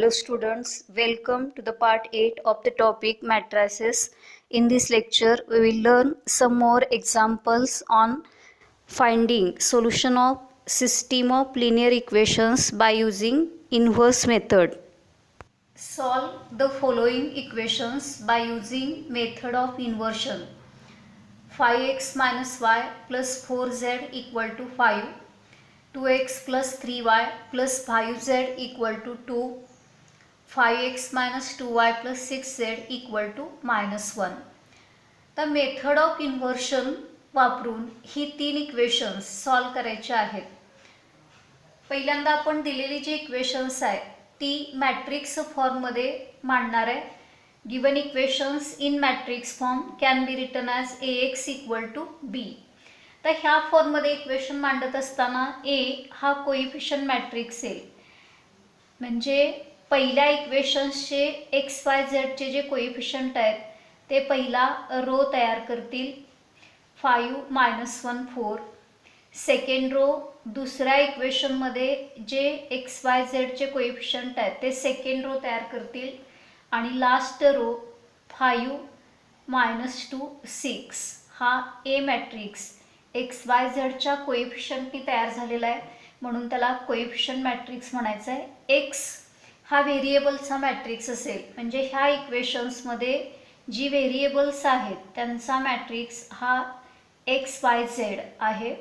Hello students, welcome to the part 8 of the topic matrices. In this lecture, we will learn some more examples on finding solution of system of linear equations by using inverse method. Solve the following equations by using method of inversion. 5x minus y plus 4z equal to 5. 2x plus 3y plus 5z equal to 2. 5x minus 2y plus 6z equal to minus 1. The method of inversion वापरून ही तीन equations solve करायचे आहेत. पहिल्यांदा आपण दिलेली जी equations आहे ती matrix फॉर्ममध्ये मांडणार आहे. Given equations in matrix form can be written as ax equal to b. तर ह्या फॉर्ममध्ये इक्वेशन मांडत असताना a हा कोइफिशियंट मॅट्रिक्स आहे. म्हणजे पहिल्या इक्वेशन्सचे एक्स वाय झेडचे जे कोइफिशियंट आहेत ते पहिला रो तयार करतील 5 मायनस 1 4. सेकंड रो दुसऱ्या इक्वेशनमध्ये जे एक्स वाय झेडचे कोइफिशियंट आहेत ते सेकंड रो तयार करतील आणि लास्ट रो 5 मायनस 2 6 हा ए मॅट्रिक्स एक्स वाय झेडच्या कोइफिशियंटनी तयार झालेला आहे म्हणून त्याला कोइफिशियंट मॅट्रिक्स म्हणायचं आहे. एक्स हा व्हेरिएबलचा मॅट्रिक्स असेल म्हणजे ह्या इक्वेशन्समध्ये जी व्हेरिएबल्स आहेत त्यांचा मॅट्रिक्स हा एक्स वाय झेड आहे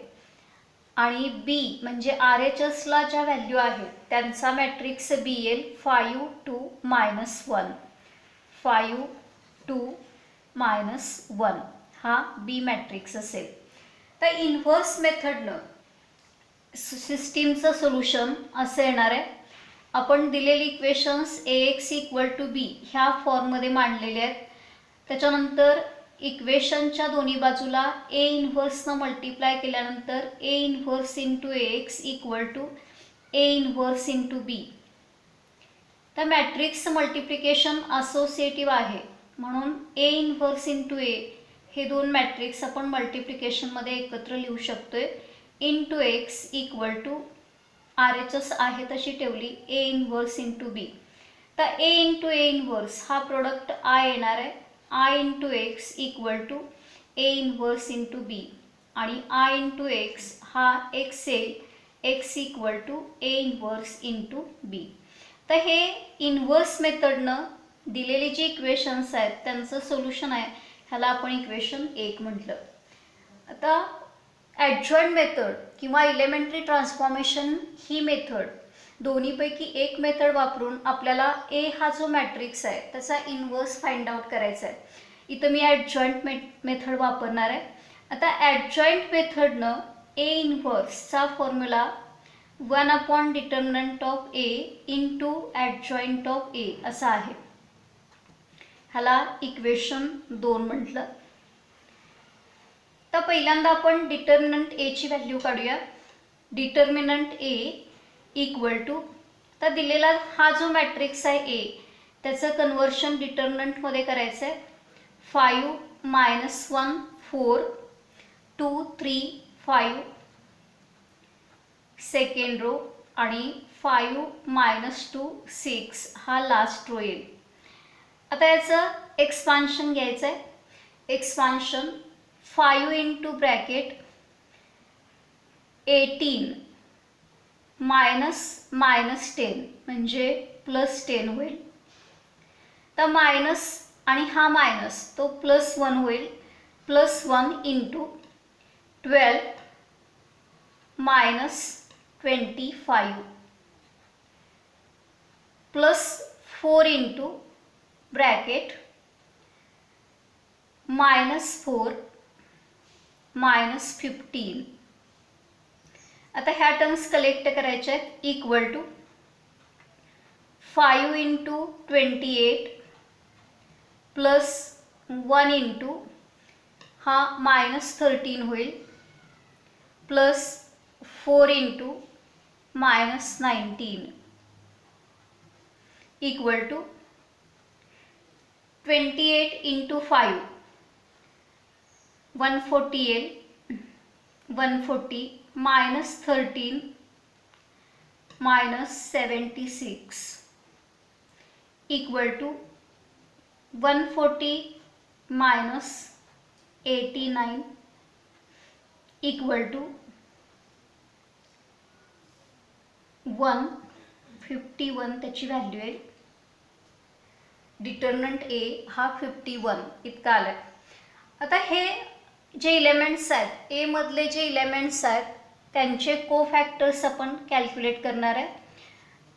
आणि बी म्हणजे आर एच एसला ज्या व्हॅल्यू आहेत त्यांचा मॅट्रिक्स बी येईल 5 2 मायनस 1 5 2 मायनस 1 हा बी मॅट्रिक्स असेल. तर इन्व्हर्स मेथडनं सिस्टीमचं सोल्युशन असं येणार आहे. आपण दिलेली इक्वेशन्स ax इक्वल टू बी ह्या फॉर्ममध्ये मांडलेले आहेत. त्याच्यानंतर इक्वेशनच्या दोन्ही बाजूला ए इन्व्हर्सनं मल्टिप्लाय केल्यानंतर A inverse into ax equal to A inverse into B. तर मॅट्रिक्स मल्टिप्लिकेशन असोसिएटिव्ह आहे म्हणून ए इन्व्हर्स इंटू ए हे दोन मॅट्रिक्स आपण मल्टिप्लिकेशनमध्ये एकत्र लिहू शकतोय. Into X equal to R H S आहे तशी ठेवली ए इन्व्हर्स इंटू बी. तर ए इंटू ए इन्व्हर्स हा प्रोडक्ट आय येणार आहे. I into X equal to A inverse into B आणि आय इंटू एक्स हा एक्स येईल X equal to A inverse into B. तर हे इन्व्हर्स मेथडनं दिलेली जी इक्वेशन्स आहेत त्यांचं सोल्युशन आहे ह्याला आपण इक्वेशन 1 म्हटलं. आता ॲडजॉइंट मेथड किंवा इलेमेंटरी ट्रान्सफॉर्मेशन ही मेथड दोन्हीपैकी एक मेथड वापरून आपल्याला ए हा जो मॅट्रिक्स आहे त्याचा इन्व्हर्स फाइंड आउट करायचा आहे. इथं मी ॲडजॉइंट मेथड वापरणार आहे. आता ॲडजॉइंट मेथडनं ए इन्व्हर्सचा formula 1 upon determinant of A into adjoint of A असा आहे. ह्याला इक्वेशन 2 म्हटलं. तर पहिल्यांदा आपण डिटर्मिनंट एची व्हॅल्यू काढूया. डिटर्मिनंट ए इक्वल टू तर दिलेला हा जो मॅट्रिक्स आहे ए त्याचं कन्वर्शन डिटर्मिनंटमध्ये करायचं आहे. 5 मायनस 1 4 2 3 5 सेकंड रो आणि 5 मायनस 2 6 हा लास्ट रो येईल. आता याचं एक्सपान्शन घ्यायचं आहे. Expansion 5 into bracket 18 minus minus 10 म्हणजे प्लस 10 होईल. तर मायनस आणि हा मायनस तो प्लस 1 होईल. Plus 1 into 12 minus 25 plus 4 into bracket minus 4 minus 15. आता ह्या टर्म्स कलेक्ट करायच्या आहेत. Equal to 5 into 28 plus 1 into हा मायनस 13 होईल plus 4 into minus 19 equal to 28 into 5 140 येईल. 140 minus 13 minus 76 equal to 140 minus 89 equal to 151 त्याची व्हॅल्यू आहे. डिटर्मिनंट ए हा 51 इतका आला आहे. आता हे जे इलेमेंट्स आहेत, ए मधले जे इलेमेंट्स आहेत त्यांचे कोफॅक्टर्स आपण कॅल्क्युलेट करणार आहे.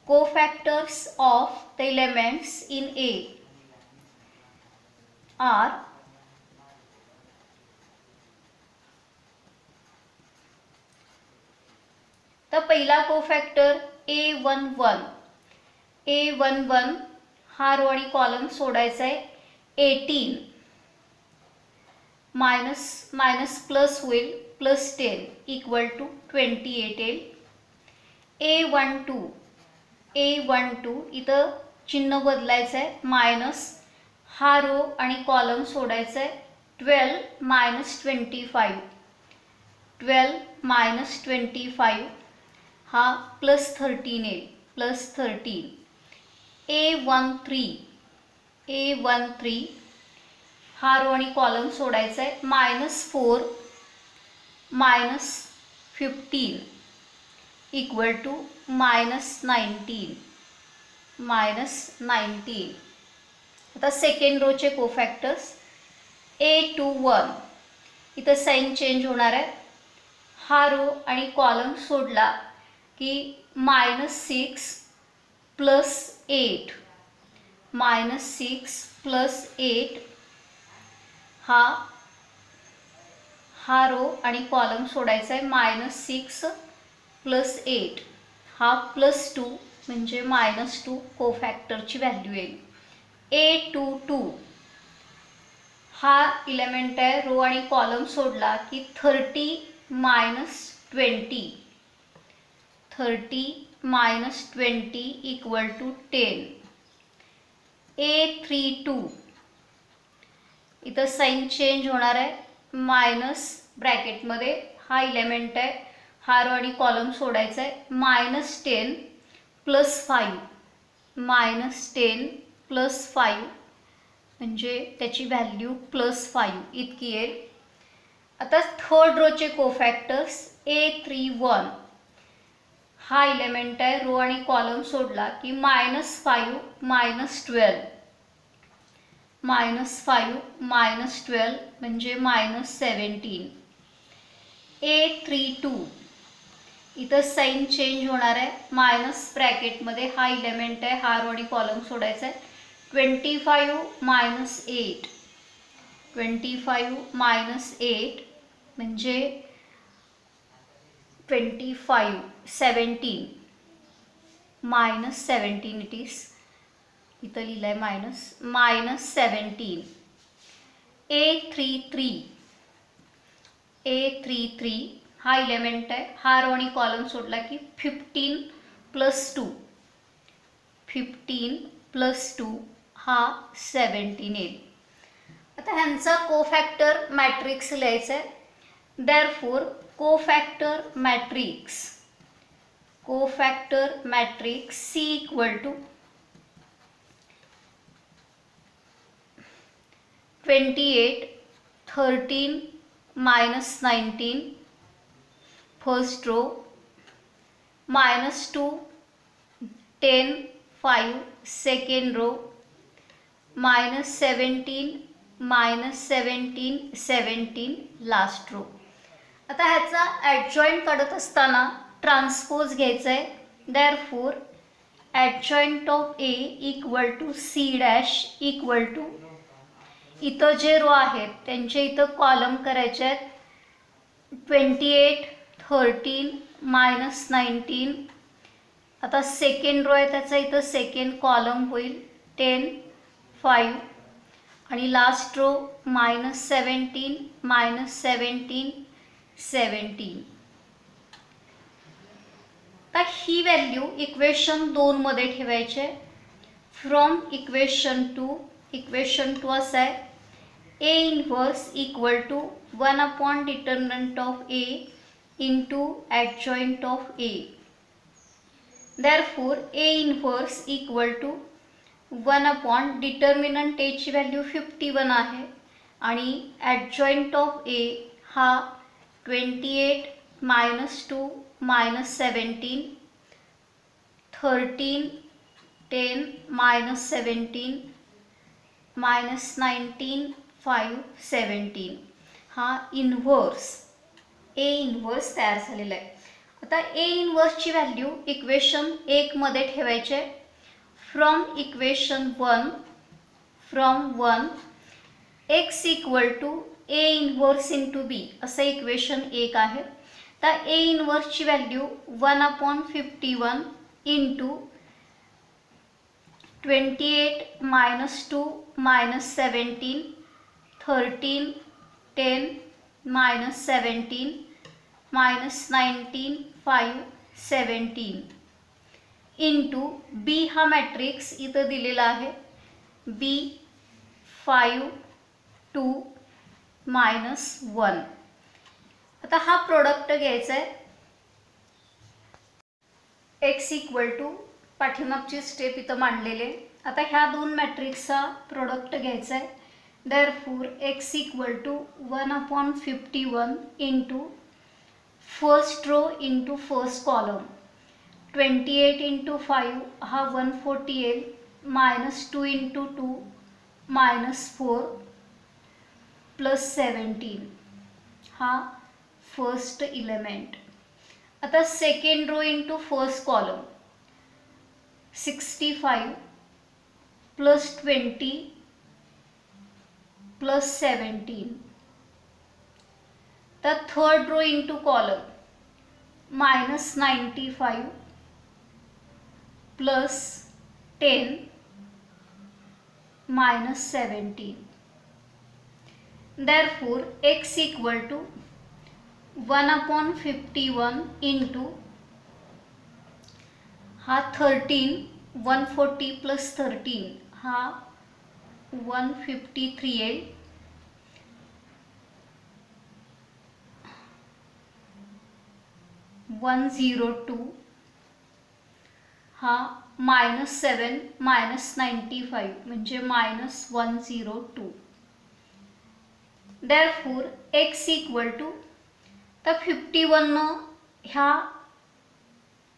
Cofactors of the elements in A R तर पहिला कोफॅक्टर A11. A11 हा रो आणि कॉलम सोडायचा आहे. 18 मायनस मायनस प्लस होईल, प्लस 10 इक्वल टू 28 येईल. A12 इथं चिन्ह बदलायचं आहे, मायनस हा रो आणि कॉलम सोडायचा आहे. 12 मायनस 25 12 मायनस 25 हा प्लस 13 येईल, प्लस 13. A13 हा रो आणि कॉलम सोडायचा आहे. -4 मायनस 15 इक्वल टू -19 -19. आता सेकंड रोचे कोफॅक्टर्स. A21 इथं साइन चेंज होणार आहे. हा रो आणि कॉलम सोडला की -6 प्लस 8 -6 प्लस 8 हा रो आणि कॉलम सोडायचा आहे. -6 प्लस 8 हा +2 म्हणजे -2 कोफॅक्टरची व्हॅल्यू येईल. A22 हा इलेमेंट आहे, रो आणि कॉलम सोडला की 30 मायनस 20 इक्वल टू 10. A32 इथं साइन चेंज होणार आहे. मायनस ब्रॅकेटमध्ये हा इलेमेंट आहे, हा रो आणि कॉलम सोडायचा आहे. -10 प्लस 5 -10 प्लस 5 म्हणजे त्याची व्हॅल्यू +5 इतकी येईल. आता थर्ड रोचे कोफॅक्टर्स. A31 हा इलेमेंट आहे, रो आणि कॉलम सोडला की -5 -12 -12 म्हणजे -17. A32 इथं साइन चेंज होणार आहे. मायनस ब्रॅकेटमध्ये हा इलेमेंट आहे, हा रो आणि कॉलम सोडायचा आहे. 25 मायनस 8 म्हणजे 25 17 -17 इट इज, इथं लिहिलं आहे -17. A33 हा इलेमेंट आहे, हा रो आणि कॉलम सोडला की 15 प्लस 2 हा 17 येईल. आता ह्यांचा कोफॅक्टर मॅट्रिक्स लिहायचा आहे. Therefore cofactor matrix C equal to 28 13 -19 first row, -2 10 5 second row, -17 17 last row. आता ह्याचा ॲडजॉईंट काढत असताना ट्रान्सपोज घ्यायचा आहे. Therefore adjoint of A equal to C' equal to, इथं जे रो आहेत त्यांचे इथं कॉलम करायचे आहेत. 28 13 -19. आता सेकंड रो आहे त्याचा इथं सेकंड कॉलम होईल 10 5 आणि लास्ट रो -17 17. आता ही व्हॅल्यू इक्वेशन 2 मध्ये ठेवायची आहे. फ्रॉम इक्वेशन 2 असं आहे. A inverse equal to 1 determinant of A into adjoint of A. Therefore A inverse equal to 1 upon determinant एची व्हॅल्यू 51 आहे आणि ॲडजॉइंट ऑफ ए हा 28 -2 -17 13 10 -17 -19 5 17 हा इन्व्हर्स ए इन्व्हर्स तयार झालेला आहे. आता ए इन्व्हर्सची व्हॅल्यू इक्वेशन 1 मध्ये ठेवायचे. From equation 1 x equal to A inverse into B असं इक्वेशन 1 आहे. तर ए इन्व्हर्सची व्हॅल्यू 1/51 इंटू 28 -2 -17 13 10 -17 -19 5 17 इंटू बी हा मॅट्रिक्स इथं दिलेला आहे. बी 5 2 -1. आता हा प्रोडक्ट घ्यायचा आहे. एक्स इक्वल टू पाठीमागची स्टेप इथं मांडलेले. आता ह्या दोन मॅट्रिक्सचा प्रोडक्ट घ्यायचा आहे. Therefore x equal to 1/51 into first row into first column 28 into 5 हा 140 येईल -2 इंटू 2 -4 प्लस 17 हा फर्स्ट इलेमेंट. आता second row into first column 65 plus 20 plus 17. तर third row into column -95 plus 10 -17. Therefore x equal to 1/51 into हा 13 140 plus 13 हा 153 येईल. 102 हा -7 -95 म्हणजे -102. Therefore x इक्वल टू तर 51 ह्या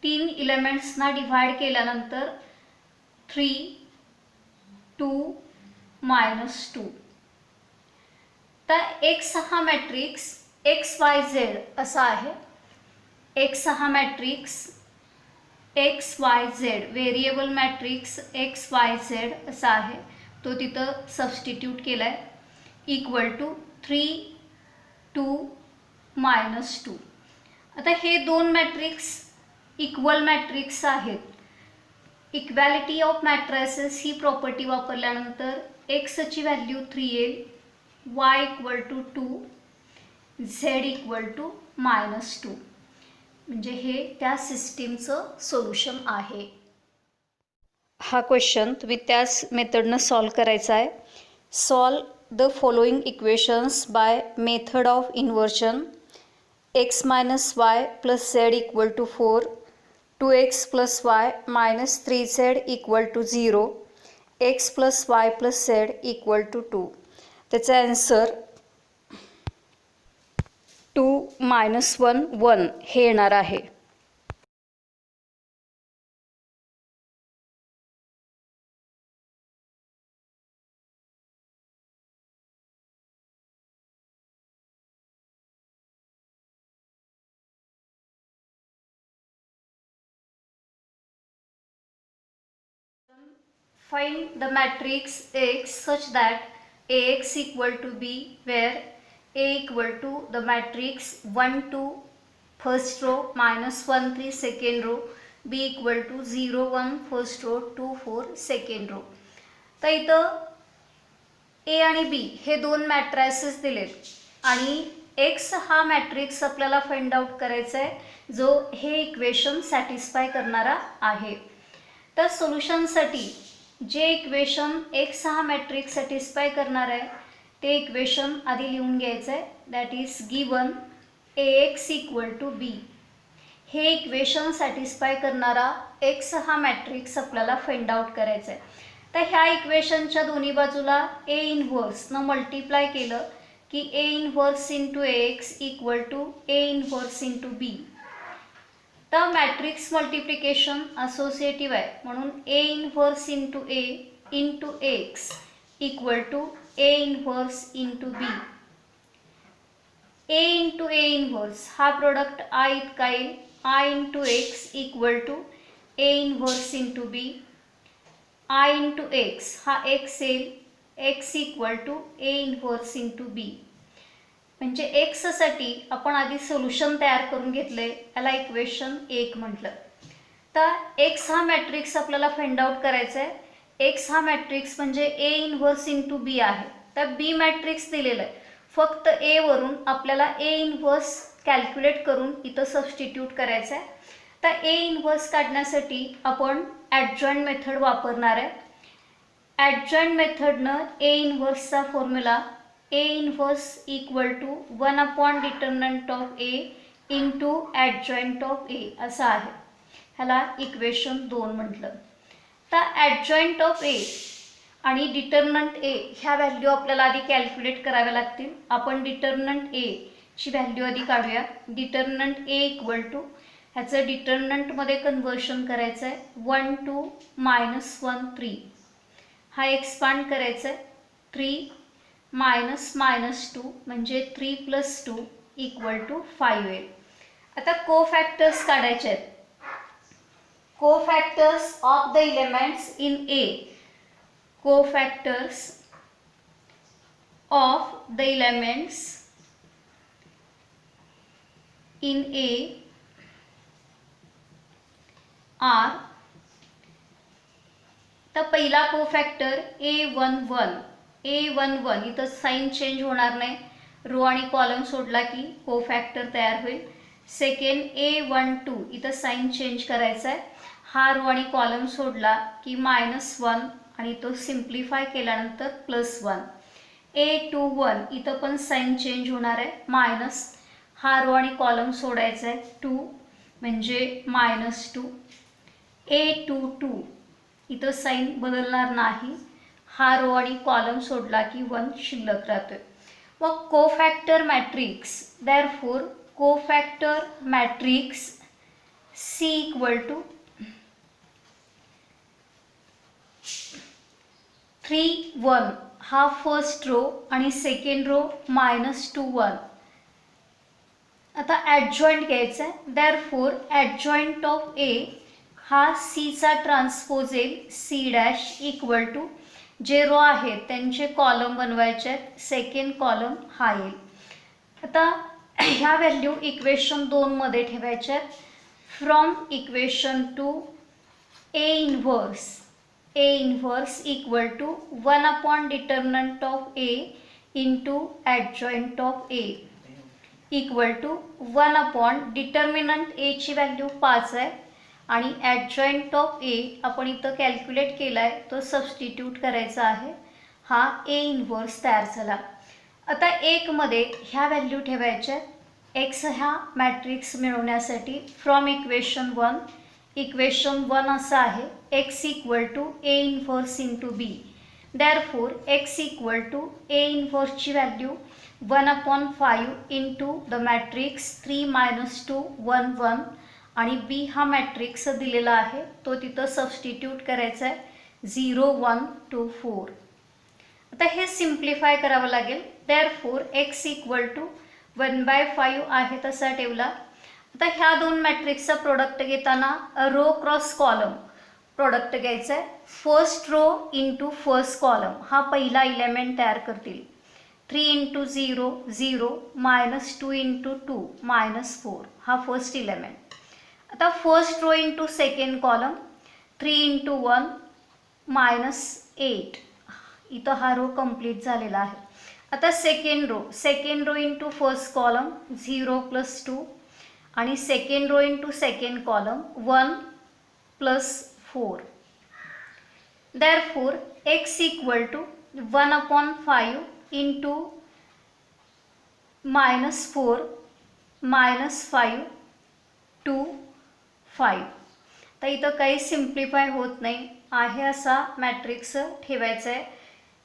तीन इलेमेंट्सना डिवाइड केल्यानंतर 3 2 -2. तर x हा मॅट्रिक्स XYZ असा आहे. x हा matrix XYZ variable matrix XYZ असा आहे. तो तिथं सबस्टिट्यूट केला आहे. Equal to 3 2 -2. आता हे दोन मॅट्रिक्स इक्वल मॅट्रिक्स आहेत. इक्वॅलिटी ऑफ मॅट्रायसेस ही प्रॉपर्टी वापरल्यानंतर एक्सची व्हॅल्यू 3 येईल, y equal to 2, z equal to -2. म्हणजे हे त्या सिस्टीमचं सोल्युशन आहे. हा क्वेश्चन तुम्ही त्याच मेथडनं सॉल्व करायचा आहे. Solve the following equations by method of inversion. x minus y plus z equal to 4, 2x plus y minus 3z equal to 0, x plus y plus z equal to 2. त्याचा answer 2 -1 1 हे येणार आहे. Find the matrix X such that Ax equal to B, where A equal to the matrix 1 2 first row -1 3 second row, B equal to 0 1 first row 2 4 second row. तर इथं A आणि B हे दोन matrices दिलेत आणि X हा matrix आपल्याला find out करायचा आहे जो हे इक्वेशन सॅटिस्फाय करणारा आहे. तर सोल्युशनसाठी जे इक्वेशन एक्स हा मॅट्रिक्स सॅटिस्फाय करणार आहे ते इक्वेशन आधी लिहून घ्यायचं आहे. That is given Ax equal to B. हे इक्वेशन सॅटिस्फाय करणारा एक्स हा मॅट्रिक्स आपल्याला फाइंड आउट करायचा आहे. तर ह्या इक्वेशनच्या दोन्ही बाजूला ए इनव्हर्सनं मल्टिप्लाय केलं की A inverse into X equal to A inverse into B. तर मॅट्रिक्स मल्टिप्लिकेशन असोसिएटिव्ह आहे म्हणून A inverse into A into X equal to A inverse into B. A into A inverse हा प्रोडक्ट आय इतका येईल, I into X equal to A inverse into B. I into X हा X येईल, X equal to A inverse into B. म्हणजे एक्ससाठी आपण आधी solution तयार करून घेतले, याला इक्वेशन 1 म्हटलं. तर एक्स हा मॅट्रिक्स आपल्याला फाइंड आउट करायचा आहे. एक्स हा मॅट्रिक्स म्हणजे ए इनव्हर्स इंटू बी आहे. तर बी मॅट्रिक्स दिलेलं आहे, फक्त ए वरून आपल्याला ए इनव्हर्स कॅल्क्युलेट करून इथं सबस्टिट्यूट करायचं आहे. तर ए इनव्हर्स काढण्यासाठी आपण ॲडजॉईंट मेथड वापरणार आहे. ॲडजॉईंट मेथडनं ए इनव्हर्सचा formula A inverse equal to 1 upon determinant of A into adjoint of A असा आहे. ह्याला इक्वेशन 2 म्हटलं. तर ॲडजॉईंट ऑफ ए आणि डिटर्मिनंट ए ह्या व्हॅल्यू आपल्याला आधी कॅल्क्युलेट कराव्या लागतील. आपण डिटर्मिनंट ए ची व्हॅल्यू आधी काढूया. डिटर्मिनंट ए इक्वल टू ह्याचं डिटर्मिनंटमध्ये कन्वर्शन करायचं आहे 1 2 -1 3. हा एक्सपांड करायचा आहे 3 -2 म्हणजे 3 + 2 = 5 येईल. आता कोफॅक्टर्स काढायचे आहेत. Cofactors of the elements in A. Cofactors of the elements in A R. तर पहिला कोफॅक्टर A11. A11 इथं साइन चेंज होणार नाही, रो आणि कॉलम सोडला की कोफॅक्टर तयार होईल. सेकंड A12 इथं साइन चेंज करायचा आहे, हा रो आणि कॉलम सोडला की -1 आणि तो सिम्प्लिफाय केल्यानंतर +1. A21 इथं पण साइन चेंज होणार आहे, मायनस हा रो आणि कॉलम सोडायचा आहे 2 म्हणजे -2. A22 इथं साइन बदलणार नाही, हा रो आणि कॉलम सोडला की 1 शिल्लक राहतोय. मग cofactor matrix, therefore cofactor matrix C equal to 3 1 हा फर्स्ट रो आणि सेकंड रो -2 1. आता ॲडजॉईंट घ्यायचं आहे. देअरफॉर ॲडजॉईंट ऑफ ए हा सीचा ट्रान्सपोज येईल, C' इक्वल टू जे रो आहेत त्यांचे कॉलम बनवायचे आहेत, सेकंड कॉलम हा येईल. आता ह्या व्हॅल्यू इक्वेशन 2 मध्ये ठेवायच्या आहेत. From equation 2 A inverse equal to 1 upon determinant of A into adjoint of A equal to 1 upon determinant A ची व्हॅल्यू 5 आहे आणि ॲडजॉईंट ऑफ ए आपण इथं कॅल्क्युलेट केला आहे, तो सबस्टिट्यूट करायचा आहे. हा ए इनव्हर्स तयार झाला. आता 1 मध्ये ह्या व्हॅल्यू ठेवायच्या. एक्स ह्या मॅट्रिक्स मिळवण्यासाठी फ्रॉम इक्वेशन 1 असं आहे, x equal to A inverse into B. Therefore x equal to A इनव्हर्सची व्हॅल्यू 1/5 इंटू द मॅट्रिक्स 3 -2 1 1 आणि बी हा मॅट्रिक्स दिलेला आहे, तो तिथं सबस्टिट्यूट करायचा आहे 0 1 2 4. आता हे सिम्प्लिफाय करावं लागेल. देअरफॉर एक्स इक्वल टू 1/5 आहे तसा ठेवला. आता ह्या दोन मॅट्रिक्सचा प्रोडक्ट घेताना रो क्रॉस कॉलम प्रोडक्ट घ्यायचा आहे. First row into first column हा पहिला इलेमेंट तयार करतील. 3 × 0 0 -2 × 2 -4 हा फर्स्ट इलेमेंट. आता first row into second column 3 × 1 -8. इथं हा रो कंप्लीट झालेला आहे. आता second row into first column 0 + 2 आणि second row into second column 1 + 4. Therefore x equal to 1/5 into -4 -5 2 5. तर इथं काही सिम्प्लिफाय होत नाही, आहे असा मॅट्रिक्स ठेवायचा आहे.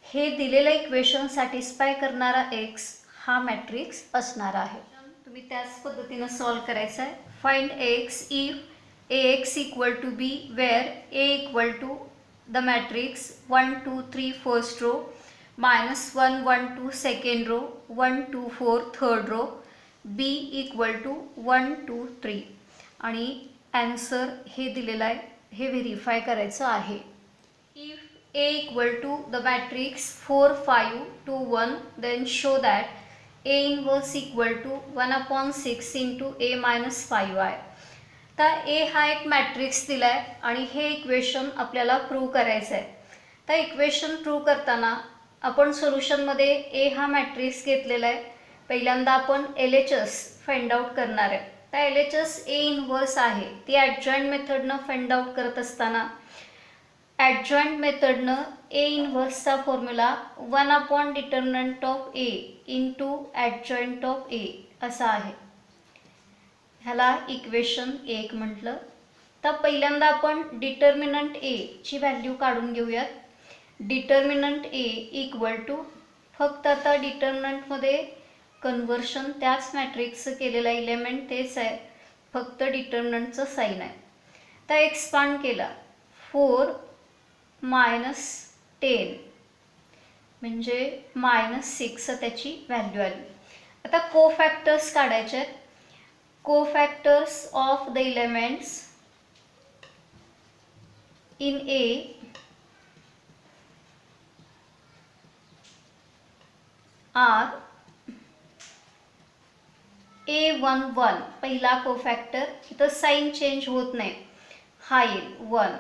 हे दिलेलं इक्वेशन सॅटिस्फाय करणारा x हा मॅट्रिक्स असणार आहे. तुम्ही त्याच पद्धतीनं सॉल्व करायचं आहे. Find x if ax equal to b where a equal to the matrix 1 2 3 first row, -1 1 2 second row, 1 2 4 third row, b equal to 1 2 3 आणि ॲन्सर हे दिलेलं आहे. हे व्हेरीफाय करायचं आहे. If a equal to the matrix 4 5 2 1 then show that a inverse equal to 1/6 into a minus 5i. तर a हा एक मॅट्रिक्स दिला आहे आणि हे इक्वेशन आपल्याला प्रूव्ह करायचं आहे. तर इक्वेशन प्रूव्ह करताना आपण सोल्युशनमध्ये a हा मॅट्रिक्स घेतलेला आहे. पहिल्यांदा आपण LHS फाइंड आउट करणार आहे. तर LHS a इन्व्हर्स आहे ती ॲडजॉइंट मेथडनं फाइंड आउट करत असताना ॲडजॉइंट मेथडनं ए इन्व्हर्सचा formula 1 determinant of A into adjoint of A असा आहे. ह्याला इक्वेशन 1 म्हटलं. तर पहिल्यांदा आपण डिटर्मिनंट ए ची व्हॅल्यू काढून घेऊयात. डिटर्मिनंट ए इक्वल टू फक्त आता डिटर्मिनंटमध्ये कन्व्हर्शन त्याच मॅट्रिक्सचं केलेला एलिमेंट तेच आहे, फक्त डिटर्मिनंटचं साईन आहे. तर एक्सपांड केला 4 -10 म्हणजे -6 त्याची व्हॅल्यू आली. आता कोफॅक्टर्स काढायचे आहेत. Cofactors of the elements in A R A11 पहिला कोफॅक्टर, इथं साईन चेंज होत नाही, हा येईल 1.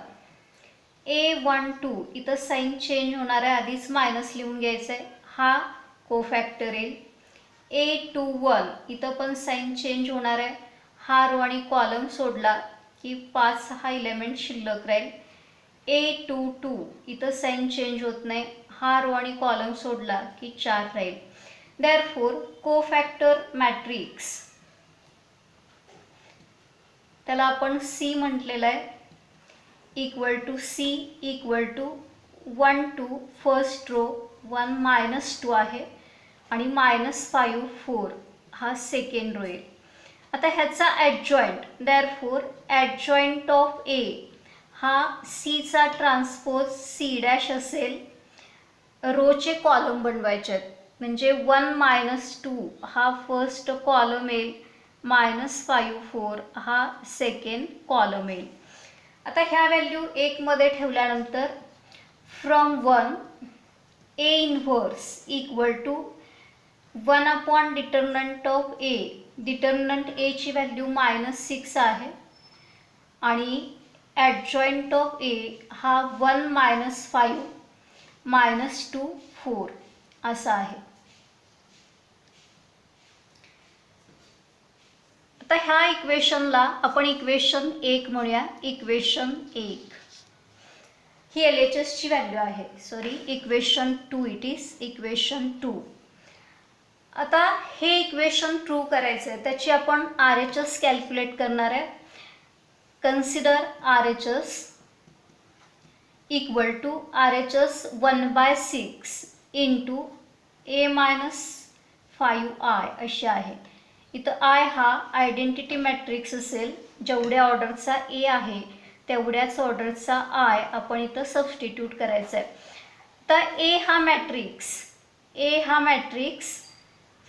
A12 इथं साईन चेंज होणार आहे, आधीच मायनस लिहून घ्यायचं आहे, हा कोफॅक्टर येईल. A21 इथं पण साईन चेंज होणार आहे, हा रो आणि कॉलम सोडला की 5 हा एलिमेंट शिल्लक राहील. A22 इथं साईन चेंज होत नाही, हा रो आणि कॉलम सोडला की 4 राहील. Therefore कोफॅक्टर मॅट्रिक्स त्याला आपण C म्हटलेलं आहे, equal to C equal to 1 2 first row 1 -2 आहे आणि -5 4 हा सेकंड रो येईल. आता ह्याचा ॲडजॉइंट, देअरफोर ॲडजॉइंट ऑफ ए हा Cचा ट्रान्सपोज C' असेल. रोचे कॉलम बनवायचे आहेत म्हणजे 1 -2 हा फर्स्ट कॉलम येईल, -5 4 हा सेकंड कॉलम येईल. आता ह्या व्हॅल्यू 1 मध्ये ठेवल्यानंतर from 1 A inverse equal to 1 determinant of A. Determinant A ची व्हॅल्यू -6 आहे आणि ॲडजॉइंट ऑफ ए हा 1 -5 -2 4 असा आहे. आता ह्या इक्वेशनला आपण इक्वेशन 1 म्हणूया. इक्वेशन 1 ही LHS ची व्हॅल्यू आहे, sorry equation 2 it is equation 2. आता हे इक्वेशन प्रूव्ह करायचं आहे, त्याची आपण RHS कॅल्क्युलेट करणार आहे. Consider RHS equal to RHS 1/6 into A - 5i अशी आहे. इथं आय हा आयडेंटिटी मॅट्रिक्स असेल, जेवढ्या ऑर्डरचा ए आहे तेवढ्याच ऑर्डरचा आय आपण इथं सबस्टिट्यूट करायचा आहे. तर ए हा मॅट्रिक्स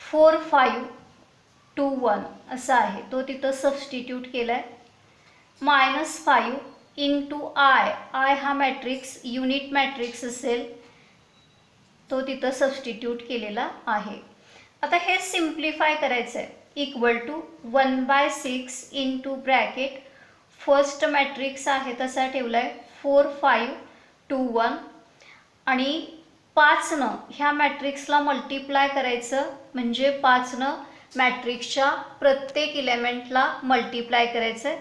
4 5 2 1 असा आहे, तो तिथं सबस्टिट्यूट केला आहे. -5 इंटू आय हा मॅट्रिक्स युनिट मॅट्रिक्स असेल, तो तिथं सबस्टिट्यूट केलेला आहे. आता हे सिम्प्लिफाय करायचं आहे. Equal to 1/6 into bracket first matrix आहे तसा ठेवला आहे 4 5 2 1 आणि 5नं ह्या मॅट्रिक्सला मल्टिप्लाय करायचं म्हणजे 5नं मॅट्रिक्सच्या प्रत्येक एलिमेंटला मल्टिप्लाय करायचं आहे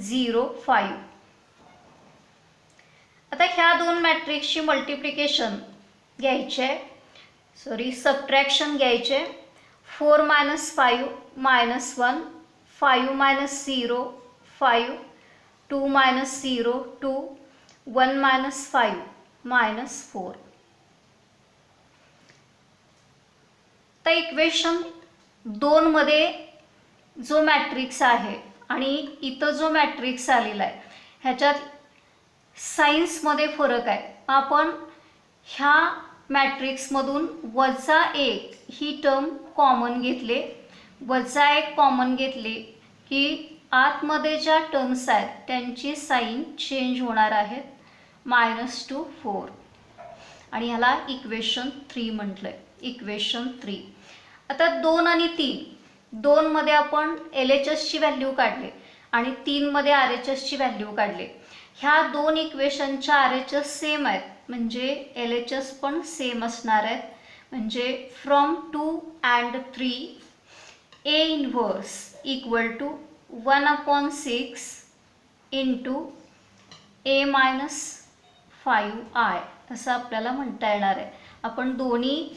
0 5. आता ह्या दोन मॅट्रिक्सची मल्टिप्लिकेशन घ्यायचे आहे, सॉरी सबट्रॅक्शन घ्यायचे. 4 - 5 -1 5 - 0 5 2 - 0 2 1 मायनस 5 मायनस 4. तर इक्वेशन 2 मध्ये जो मॅट्रिक्स आहे आणि इथं जो मॅट्रिक्स आलेला आहे ह्याच्यात सायन्समध्ये फरक आहे. आपण ह्या मॅट्रिक्समधून -1 ही टर्म कॉमन घेतले, -1 कॉमन घेतले की आतमध्ये ज्या टर्म्स आहेत त्यांची साईन चेंज होणार आहेत, -2 4. आणि ह्याला इक्वेशन 3 म्हटलं आहे. इक्वेशन 3. आता 2 आणि 3, 2 मध्ये आपण LHSची व्हॅल्यू काढले आणि 3 मध्ये RHSची व्हॅल्यू काढले. ह्या दोन इक्वेशनच्या RHS सेम आहेत, म्हणजे LHS पण सेम असणार आहेत. म्हणजे from 2 and 3 A inverse equal to 1/6 into A-5I असं आपल्याला म्हणता येणार आहे. आपण दोन्ही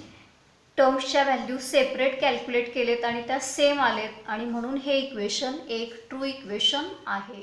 टर्म्सच्या व्हॅल्यू सेपरेट कॅल्क्युलेट केलेत आणि त्या सेम आलेत आणि म्हणून हे इक्वेशन एक ट्रू इक्वेशन आहे.